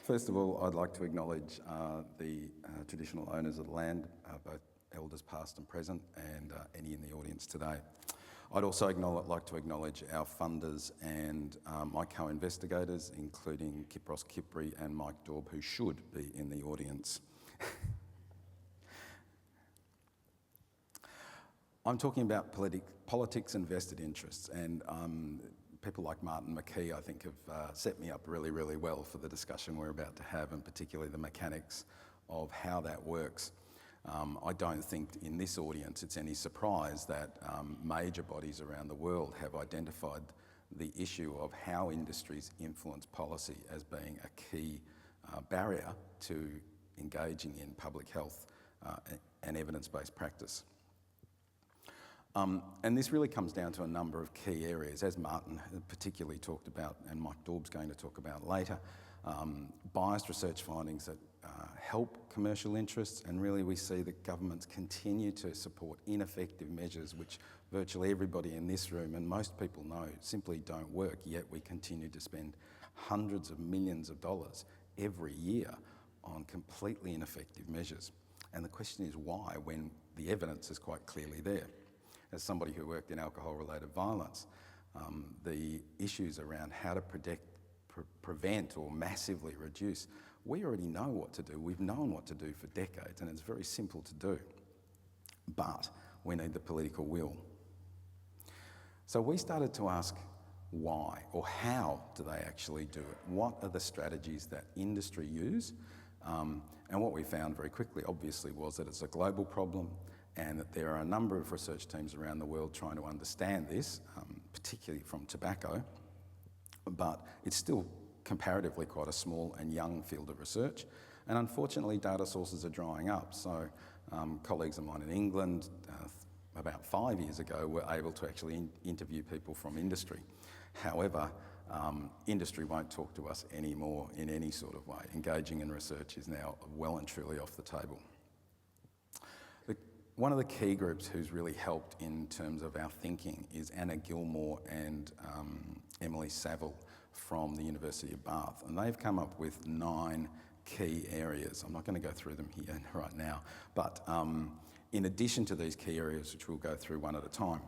First of all, I'd like to acknowledge the traditional owners of the land, both elders past and present, and any in the audience today. I'd also like to acknowledge our funders and my co-investigators, including Kipros Kipri and Mike Daub, who should be in the audience. I'm talking about politics and vested interests, and people like Martin McKee, I think, have set me up really, really well for the discussion we're about to have, and particularly the mechanics of how that works. I don't think in this audience it's any surprise that major bodies around the world have identified the issue of how industries influence policy as being a key barrier to engaging in public health and evidence-based practice. And this really comes down to a number of key areas, as Martin particularly talked about and Mike Daub's going to talk about later. Biased research findings that help commercial interests, and really we see that governments continue to support ineffective measures which virtually everybody in this room and most people know simply don't work, yet we continue to spend hundreds of millions of dollars every year on completely ineffective measures. And the question is why, when the evidence is quite clearly there. As somebody who worked in alcohol-related violence, the issues around how to prevent or massively reduce, we already know what to do. We've known what to do for decades, and it's very simple to do. But we need the political will. So we started to ask why, or how do they actually do it? What are the strategies that industry use? And what we found very quickly, obviously, was that it's a global problem, and that there are a number of research teams around the world trying to understand this, particularly from tobacco, but it's still comparatively quite a small and young field of research. And unfortunately, data sources are drying up. So colleagues of mine in England, about 5 years ago, were able to actually interview people from industry. However, industry won't talk to us anymore in any sort of way. Engaging in research is now well and truly off the table. One of the key groups who's really helped in terms of our thinking is Anna Gilmore and Emily Saville from the University of Bath. And they've come up with 9 key areas. I'm not going to go through them here right now, but in addition to these key areas, which we'll go through one at a time,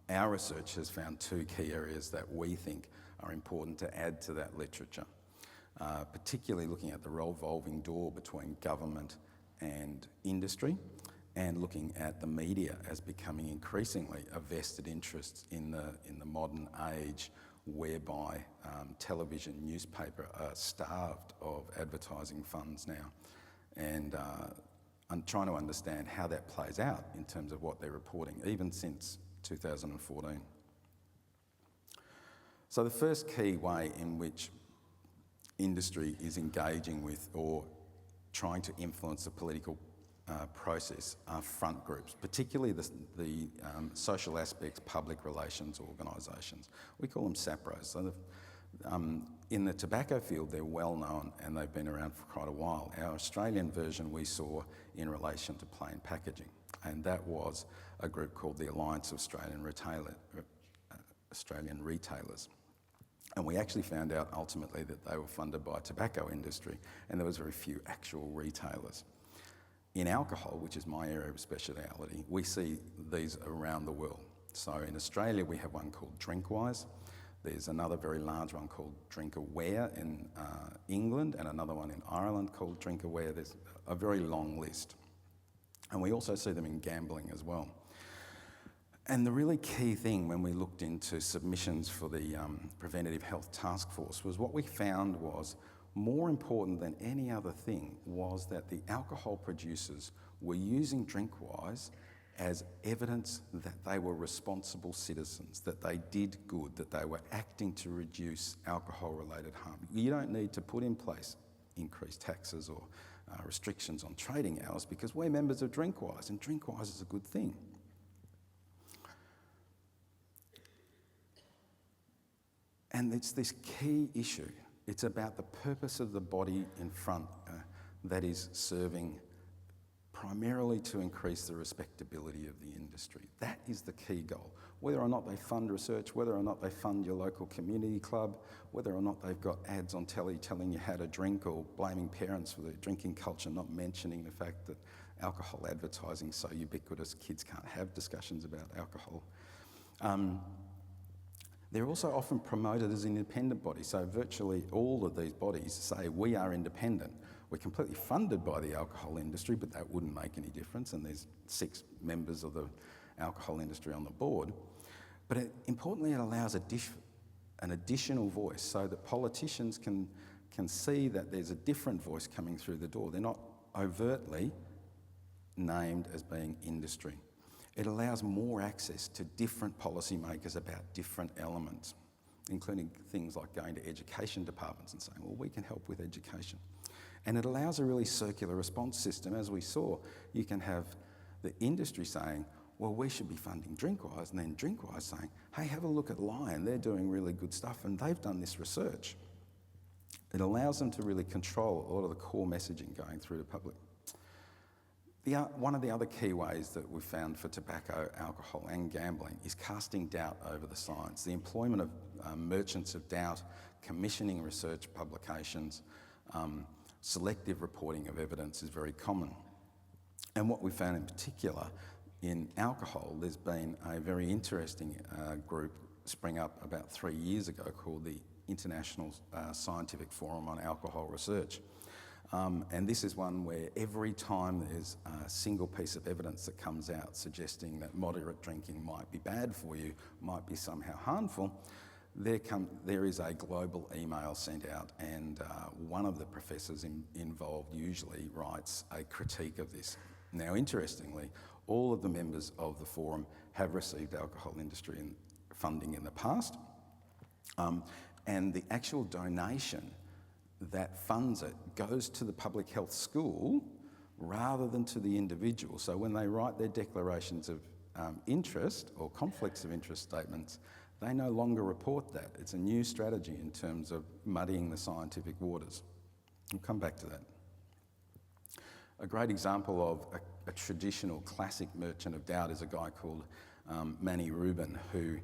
our research has found 2 key areas that we think are important to add to that literature, particularly looking at the revolving door between government and industry, and looking at the media as becoming increasingly a vested interest in the modern age, whereby television, newspaper are starved of advertising funds now. And I'm trying to understand how that plays out in terms of what they're reporting, even since 2014. So the first key way in which industry is engaging with or trying to influence the political process are front groups, particularly the social aspects public relations organisations. We call them SAPROs. So in the tobacco field, they're well known and they've been around for quite a while. Our Australian version we saw in relation to plain packaging, and that was a group called the Alliance of Australian Retailers. And we actually found out ultimately that they were funded by tobacco industry, and there was very few actual retailers. In alcohol, which is my area of speciality, we see these around the world. So in Australia, we have one called Drinkwise. There's another very large one called Drinkaware in England, and another one in Ireland called Drinkaware. There's a very long list. And we also see them in gambling as well. And the really key thing when we looked into submissions for the Preventative Health Task Force was what we found was more important than any other thing was that the alcohol producers were using Drinkwise as evidence that they were responsible citizens, that they did good, that they were acting to reduce alcohol-related harm. You don't need to put in place increased taxes or restrictions on trading hours because we're members of Drinkwise, and Drinkwise is a good thing. And it's this key issue. It's about the purpose of the body in front that is serving primarily to increase the respectability of the industry. That is the key goal. Whether or not they fund research, whether or not they fund your local community club, whether or not they've got ads on telly telling you how to drink or blaming parents for the drinking culture, not mentioning the fact that alcohol advertising is so ubiquitous, kids can't have discussions about alcohol. They're also often promoted as independent bodies. So virtually all of these bodies say we are independent. We're completely funded by the alcohol industry, but that wouldn't make any difference. And there's 6 members of the alcohol industry on the board. But importantly, it allows an additional voice so that politicians can see that there's a different voice coming through the door. They're not overtly named as being industry. It allows more access to different policymakers about different elements, including things like going to education departments and saying, well, we can help with education. And it allows a really circular response system. As we saw, you can have the industry saying, well, we should be funding Drinkwise, and then Drinkwise saying, hey, have a look at Lion, they're doing really good stuff and they've done this research. It allows them to really control a lot of the core messaging going through the public. One of the other key ways that we've found for tobacco, alcohol and gambling is casting doubt over the science. The employment of merchants of doubt, commissioning research publications, selective reporting of evidence is very common. And what we found in particular in alcohol, there's been a very interesting group spring up about 3 years ago called the International Scientific Forum on Alcohol Research. And this is one where every time there's a single piece of evidence that comes out suggesting that moderate drinking might be bad for you, might be somehow harmful, there is a global email sent out, and one of the professors involved usually writes a critique of this. Now, interestingly, all of the members of the forum have received alcohol industry funding in the past, and the actual donation that funds it goes to the public health school rather than to the individual. So when they write their declarations of interest or conflicts of interest statements, they no longer report that. It's a new strategy in terms of muddying the scientific waters. We'll come back to that. A great example of a traditional classic merchant of doubt is a guy called Manny Rubin, who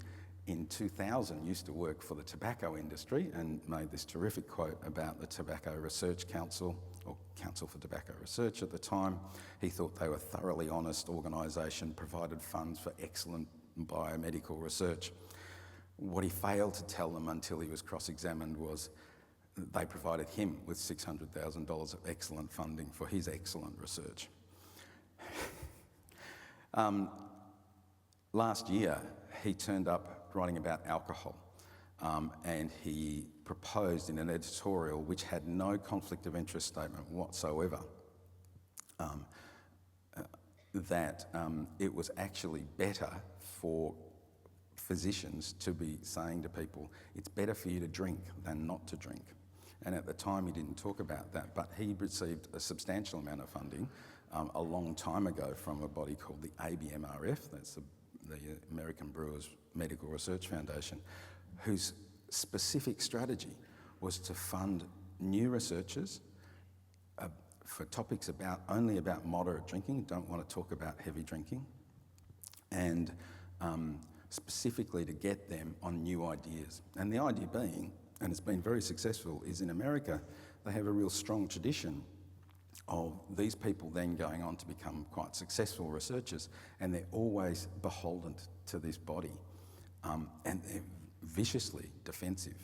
in 2000 used to work for the tobacco industry and made this terrific quote about the Tobacco Research Council, or Council for Tobacco Research at the time. He thought they were a thoroughly honest organisation, provided funds for excellent biomedical research. What he failed to tell them until he was cross-examined was they provided him with $600,000 of excellent funding for his excellent research. Last year, he turned up writing about alcohol, and he proposed in an editorial which had no conflict of interest statement whatsoever that it was actually better for physicians to be saying to people, it's better for you to drink than not to drink. And at the time he didn't talk about that, but he received a substantial amount of funding a long time ago from a body called the ABMRF, that's the American Brewers Medical Research Foundation, whose specific strategy was to fund new researchers for topics only about moderate drinking, don't want to talk about heavy drinking, and specifically to get them on new ideas. And the idea being, and it's been very successful, is in America they have a real strong tradition of these people then going on to become quite successful researchers, and they're always beholden to this body, and they're viciously defensive.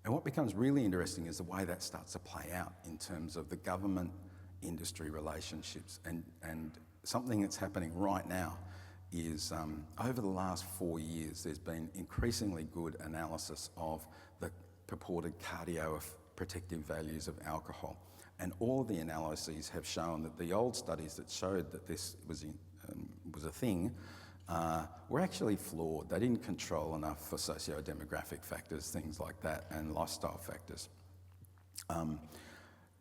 And what becomes really interesting is the way that starts to play out in terms of the government-industry relationships, and something that's happening right now is over the last 4 years there's been increasingly good analysis of the purported cardioprotective values of alcohol. And all the analyses have shown that the old studies that showed that this was a thing were actually flawed. They didn't control enough for socio-demographic factors, things like that, and lifestyle factors.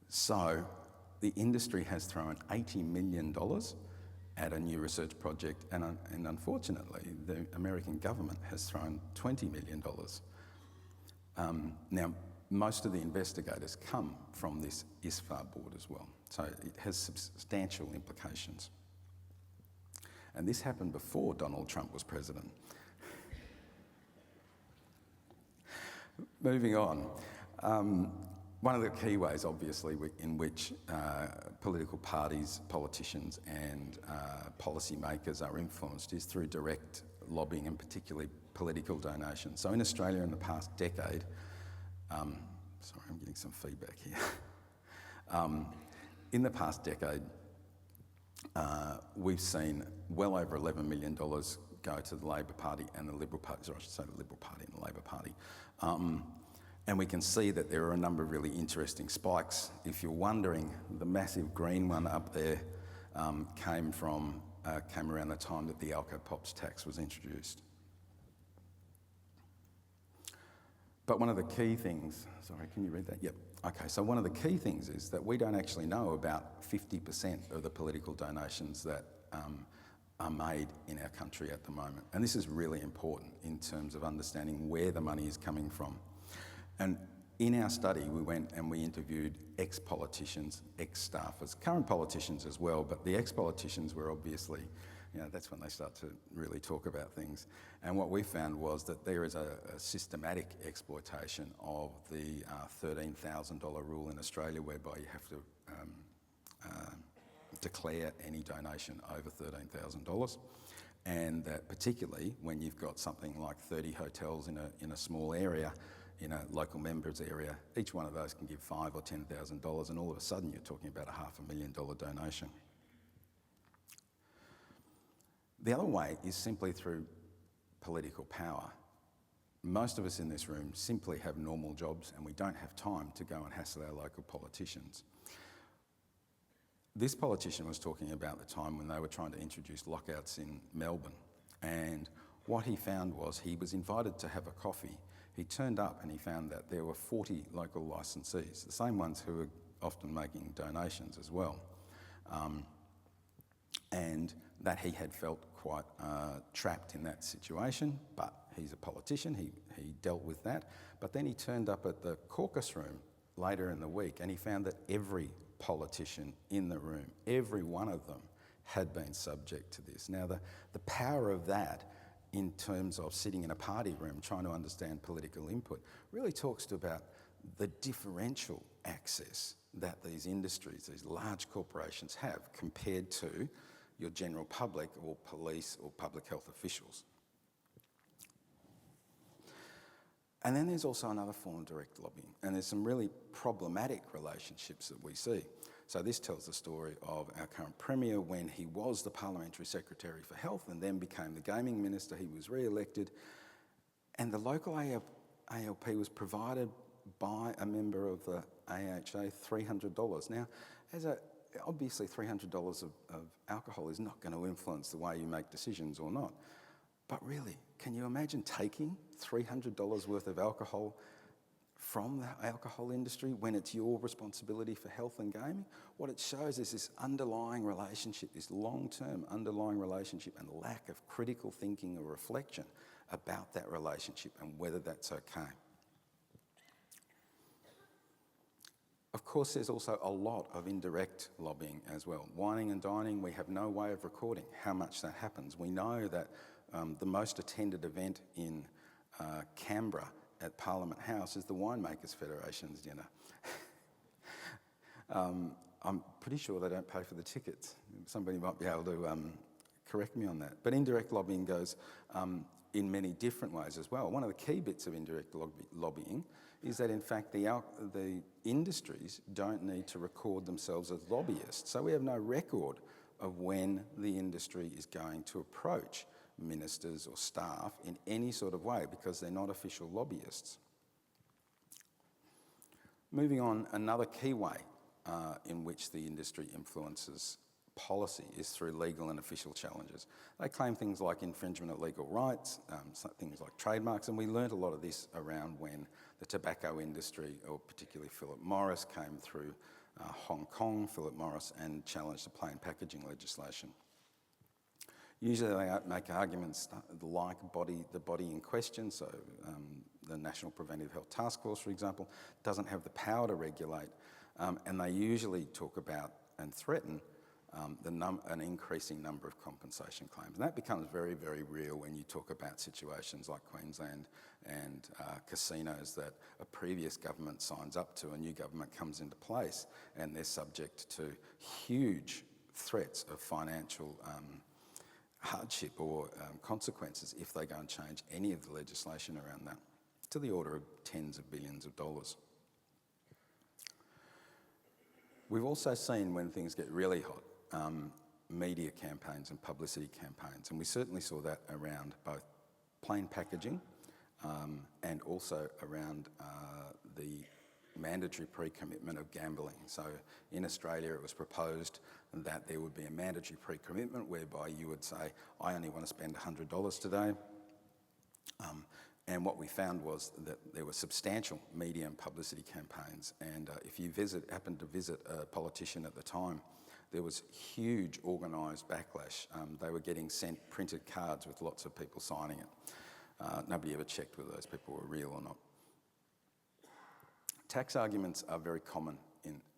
So the industry has thrown $80 million at a new research project, and unfortunately, the American government has thrown $20 million. Now, most of the investigators come from this ISFAR board as well, so it has substantial implications. And this happened before Donald Trump was president. Moving on, one of the key ways, obviously, in which political parties, politicians and policymakers are influenced is through direct lobbying and particularly political donations. So in Australia in the past decade, sorry, I'm getting some feedback here. In the past decade, we've seen well over $11 million go to the Labor Party and the Liberal Party, sorry, I should say the Liberal Party and the Labor Party. And we can see that there are a number of really interesting spikes. If you're wondering, the massive green one up there came around the time that the Alco-Pops tax was introduced. But one of the key things, sorry, can you read that? Yep. Okay, so one of the key things is that we don't actually know about 50% of the political donations that are made in our country at the moment. And this is really important in terms of understanding where the money is coming from. And in our study, we went and we interviewed ex-politicians, ex-staffers, current politicians as well, but the ex-politicians were obviously, that's when they start to really talk about things. And what we found was that there is a systematic exploitation of the $13,000 rule in Australia, whereby you have to declare any donation over $13,000. And that particularly when you've got something like 30 hotels in a small area, in a local members area, each one of those can give $5,000 or $10,000, and all of a sudden you're talking about a $500,000 donation. The other way is simply through political power. Most of us in this room simply have normal jobs and we don't have time to go and hassle our local politicians. This politician was talking about the time when they were trying to introduce lockouts in Melbourne, and what he found was he was invited to have a coffee. He turned up and he found that there were 40 local licensees, the same ones who were often making donations as well. And that he had felt quite trapped in that situation, but he's a politician, he dealt with that. But then he turned up at the caucus room later in the week and he found that every politician in the room, every one of them, had been subject to this. Now, the power of that in terms of sitting in a party room trying to understand political input really talks to about the differential access that these industries, these large corporations have compared to your general public or police or public health officials. And then there's also another form of direct lobbying, and there's some really problematic relationships that we see. So this tells the story of our current Premier when he was the Parliamentary Secretary for Health and then became the Gaming Minister. He was re-elected, and the local ALP was provided by a member of the AHA $300. Now, obviously $300 of alcohol is not going to influence the way you make decisions or not. But really, can you imagine taking $300 worth of alcohol from the alcohol industry when it's your responsibility for health and gaming? What it shows is this underlying relationship, this long-term underlying relationship and lack of critical thinking or reflection about that relationship and whether that's okay. Of course, there's also a lot of indirect lobbying as well. Wining and dining, we have no way of recording how much that happens. We know that the most attended event in Canberra at Parliament House is the Winemakers Federation's dinner. I'm pretty sure they don't pay for the tickets. Somebody might be able to correct me on that. But indirect lobbying goes in many different ways as well. One of the key bits of indirect lobbying is that in fact the industries don't need to record themselves as lobbyists. So we have no record of when the industry is going to approach ministers or staff in any sort of way because they're not official lobbyists. Moving on, another key way in which the industry influences policy is through legal and official challenges. They claim things like infringement of legal rights, things like trademarks, and we learnt a lot of this around when the tobacco industry, or particularly Philip Morris, came through Hong Kong, Philip Morris, and challenged the plain packaging legislation. Usually they make arguments like the body in question, so the National Preventive Health Task Force, for example, doesn't have the power to regulate, and they usually talk about and threaten an increasing number of compensation claims. And that becomes very, very real when you talk about situations like Queensland and casinos that a previous government signs up to, a new government comes into place, and they're subject to huge threats of financial hardship or consequences if they go and change any of the legislation around that, to the order of tens of billions of dollars. We've also seen, when things get really hot, media campaigns and publicity campaigns, and we certainly saw that around both plain packaging and also around the mandatory pre-commitment of gambling. So in Australia it was proposed that there would be a mandatory pre-commitment whereby you would say, I only want to spend $100 today. And what we found was that there were substantial media and publicity campaigns, and if you happened to visit a politician at the time, there was huge organised backlash. They were getting sent printed cards with lots of people signing it. Nobody ever checked whether those people were real or not. Tax arguments are very common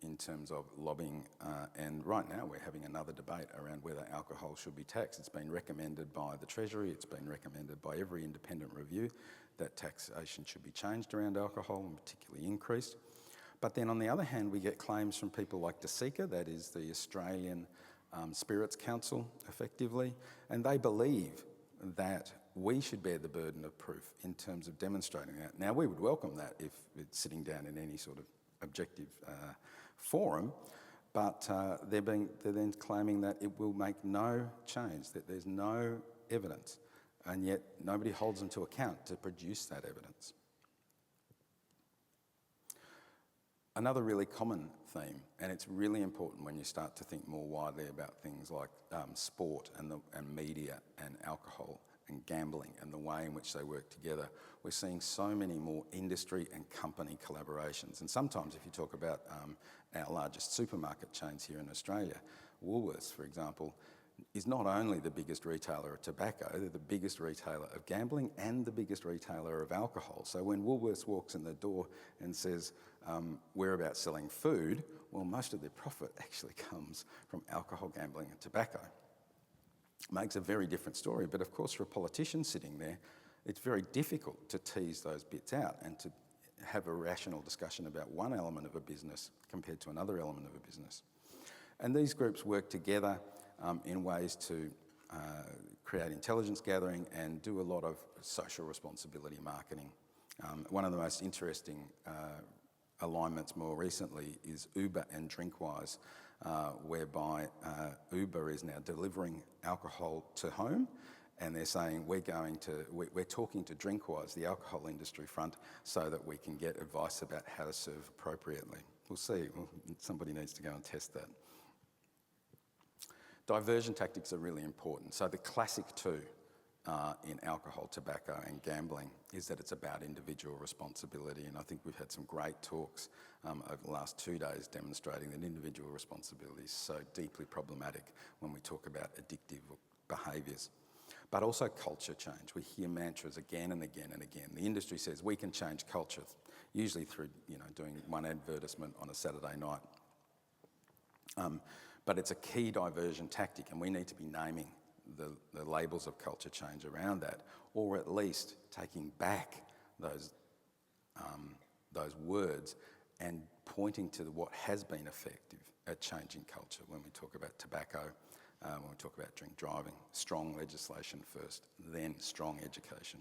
in terms of lobbying, and right now we're having another debate around whether alcohol should be taxed. It's been recommended by the Treasury, it's been recommended by every independent review that taxation should be changed around alcohol, and particularly increased. But then on the other hand, we get claims from people like DESICA, that is the Australian Spirits Council, effectively, and they believe that we should bear the burden of proof in terms of demonstrating that. Now, we would welcome that if it's sitting down in any sort of objective forum, but they're then claiming that it will make no change, that there's no evidence, and yet nobody holds them to account to produce that evidence. Another really common theme, and it's really important when you start to think more widely about things like sport and media and alcohol and gambling and the way in which they work together, we're seeing so many more industry and company collaborations. And sometimes if you talk about our largest supermarket chains here in Australia, Woolworths, for example, is not only the biggest retailer of tobacco, they're the biggest retailer of gambling and the biggest retailer of alcohol. So when Woolworths walks in the door and says, we're about selling food, well, most of their profit actually comes from alcohol, gambling and tobacco. Makes a very different story, but of course for a politician sitting there, it's very difficult to tease those bits out and to have a rational discussion about one element of a business compared to another element of a business. And these groups work together in ways to create intelligence gathering and do a lot of social responsibility marketing. One of the most interesting alignments more recently is Uber and Drinkwise, whereby Uber is now delivering alcohol to home, and they're saying we're talking to Drinkwise, the alcohol industry front, so that we can get advice about how to serve appropriately. We'll see. Somebody needs to go and test that. Diversion tactics are really important. So the classic two in alcohol, tobacco and gambling is that it's about individual responsibility, and I think we've had some great talks over the last 2 days demonstrating that individual responsibility is so deeply problematic when we talk about addictive behaviours. But also culture change. We hear mantras again and again and again. The industry says we can change culture, usually through doing one advertisement on a Saturday night. But it's a key diversion tactic, and we need to be naming the labels of culture change around that, or at least taking back those words and pointing to what has been effective at changing culture when we talk about tobacco, when we talk about drink driving. Strong legislation first, then strong education.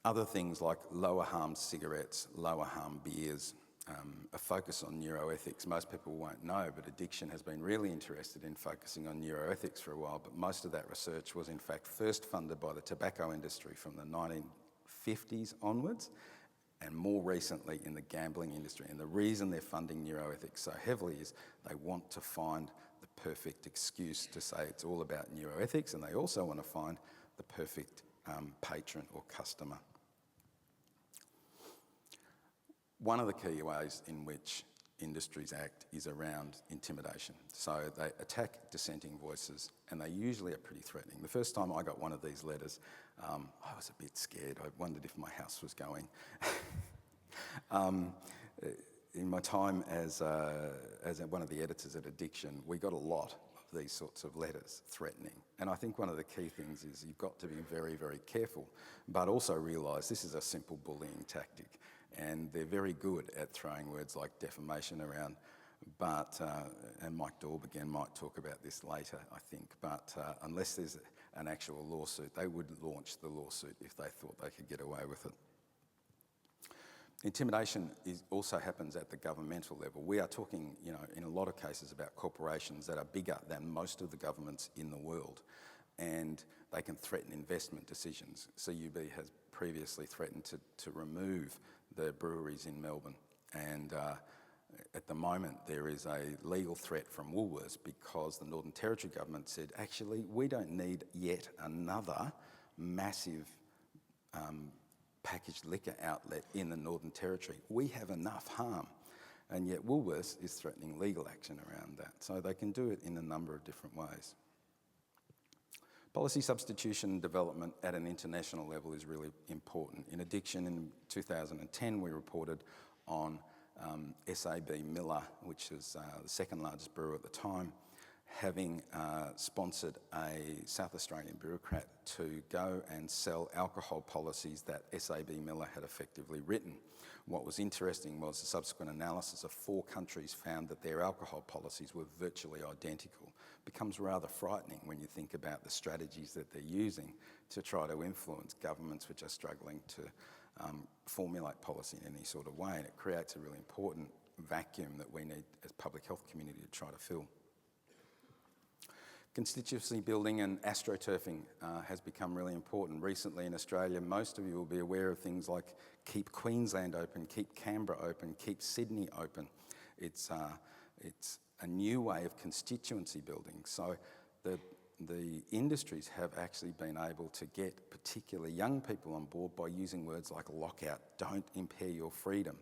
Other things like lower harm cigarettes, lower harm beers, a focus on neuroethics. Most people won't know, but Addiction has been really interested in focusing on neuroethics for a while, but most of that research was in fact first funded by the tobacco industry from the 1950s onwards, and more recently in the gambling industry. And the reason they're funding neuroethics so heavily is they want to find the perfect excuse to say it's all about neuroethics, and they also want to find the perfect patron or customer. One of the key ways in which Industries Act is around intimidation. So they attack dissenting voices, and they usually are pretty threatening. The first time I got one of these letters, I was a bit scared. I wondered if my house was going. In my time as one of the editors at Addiction, we got a lot of these sorts of letters threatening. And I think one of the key things is you've got to be very, very careful, but also realise this is a simple bullying tactic. And they're very good at throwing words like defamation around. But, and Mike Daub again might talk about this later, I think, but unless there's an actual lawsuit, they would launch the lawsuit if they thought they could get away with it. Intimidation also happens at the governmental level. We are talking, in a lot of cases about corporations that are bigger than most of the governments in the world, and they can threaten investment decisions. CUB has previously threatened to remove the breweries in Melbourne, and at the moment there is a legal threat from Woolworths because the Northern Territory government said, actually, we don't need yet another massive packaged liquor outlet in the Northern Territory. We have enough harm. And yet Woolworths is threatening legal action around that. So they can do it in a number of different ways. Policy substitution development at an international level is really important. In Addiction in 2010, we reported on SAB Miller, which is the second largest brewer at the time, having sponsored a South Australian bureaucrat to go and sell alcohol policies that SAB Miller had effectively written. What was interesting was the subsequent analysis of 4 countries found that their alcohol policies were virtually identical. It becomes rather frightening when you think about the strategies that they're using to try to influence governments which are struggling to formulate policy in any sort of way, and it creates a really important vacuum that we need as public health community to try to fill. Constituency building and astroturfing has become really important. Recently in Australia, most of you will be aware of things like Keep Queensland Open, Keep Canberra Open, Keep Sydney Open. It's a new way of constituency building. So the industries have actually been able to get particularly young people on board by using words like lockout, don't impair your freedom.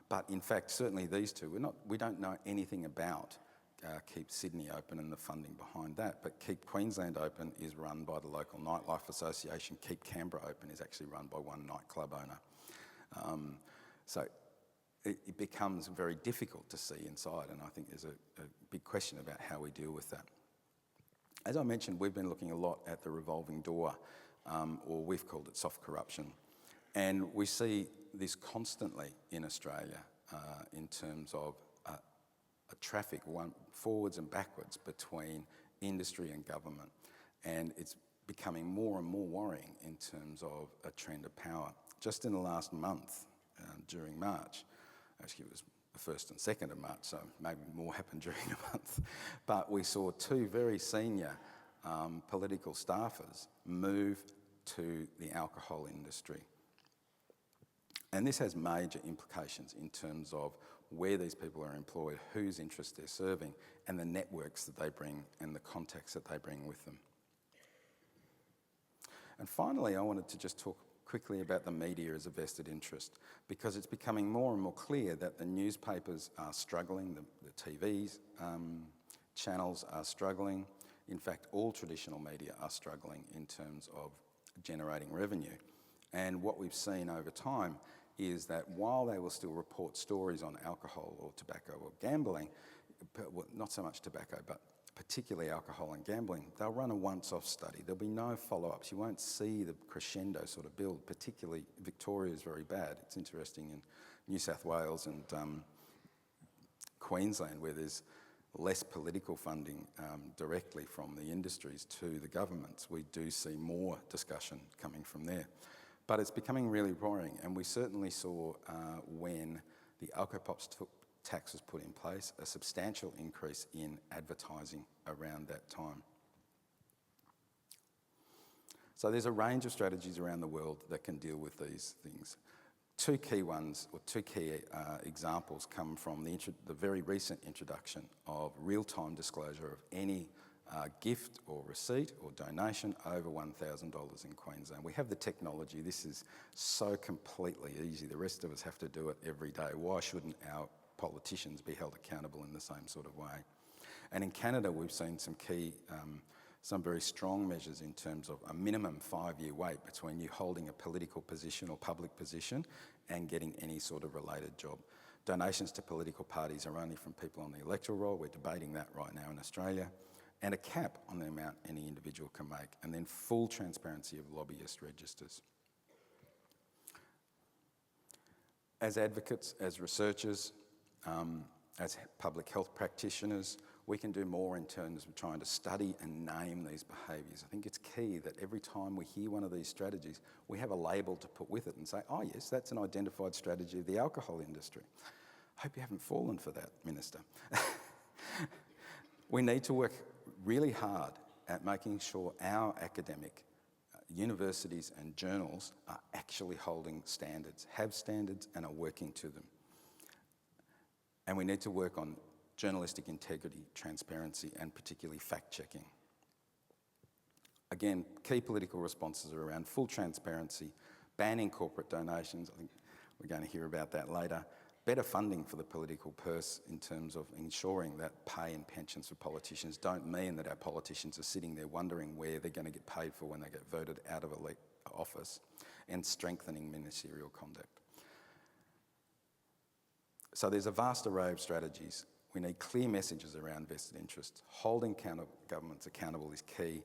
But in fact, certainly these two, we don't know anything about Keep Sydney Open and the funding behind that, but Keep Queensland Open is run by the local nightlife association. Keep Canberra Open is actually run by one nightclub owner. So it becomes very difficult to see inside, and I think there's a big question about how we deal with that. As I mentioned, we've been looking a lot at the revolving door, or we've called it soft corruption, and we see this constantly in Australia in terms of a traffic forwards and backwards between industry and government, and it's becoming more and more worrying in terms of a trend of power. Just in the last month, during March, actually it was the 1st and 2nd of March, so maybe more happened during a month, but we saw 2 very senior political staffers move to the alcohol industry. And this has major implications in terms of where these people are employed, whose interests they're serving, and the networks that they bring and the contacts that they bring with them. And finally, I wanted to just talk quickly about the media as a vested interest, because it's becoming more and more clear that the newspapers are struggling, the TV's channels are struggling. In fact, all traditional media are struggling in terms of generating revenue. And what we've seen over time is that while they will still report stories on alcohol or tobacco or gambling, well, not so much tobacco, but particularly alcohol and gambling, they'll run a once-off study. There'll be no follow-ups. You won't see the crescendo sort of build. Particularly Victoria is very bad. It's interesting in New South Wales and Queensland, where there's less political funding directly from the industries to the governments. We do see more discussion coming from there. But it's becoming really worrying, and we certainly saw when the Alcopops tax was put in place, a substantial increase in advertising around that time. So there's a range of strategies around the world that can deal with these things. 2 key ones, or 2 key examples come from the very recent introduction of real-time disclosure of any gift or receipt or donation over $1,000 in Queensland. We have the technology. This is so completely easy. The rest of us have to do it every day. Why shouldn't our politicians be held accountable in the same sort of way. And in Canada, we've seen some very strong measures in terms of a minimum 5-year wait between you holding a political position or public position and getting any sort of related job. Donations to political parties are only from people on the electoral roll. We're debating that right now in Australia. And a cap on the amount any individual can make, and then full transparency of lobbyist registers. As advocates, as researchers, as public health practitioners, we can do more in terms of trying to study and name these behaviours. I think it's key that every time we hear one of these strategies, we have a label to put with it and say, oh yes, that's an identified strategy of the alcohol industry. I hope you haven't fallen for that, Minister. We need to work really hard at making sure our academic universities and journals are actually holding standards, have standards and are working to them. And we need to work on journalistic integrity, transparency, and particularly fact-checking. Again, key political responses are around full transparency, banning corporate donations. I think we're going to hear about that later. Better funding for the political purse in terms of ensuring that pay and pensions for politicians don't mean that our politicians are sitting there wondering where they're going to get paid for when they get voted out of office, and strengthening ministerial conduct. So there's a vast array of strategies. We need clear messages around vested interests. Holding governments accountable is key,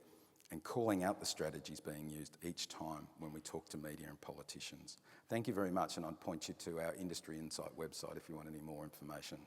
and calling out the strategies being used each time when we talk to media and politicians. Thank you very much, and I'd point you to our Industry Insight website if you want any more information.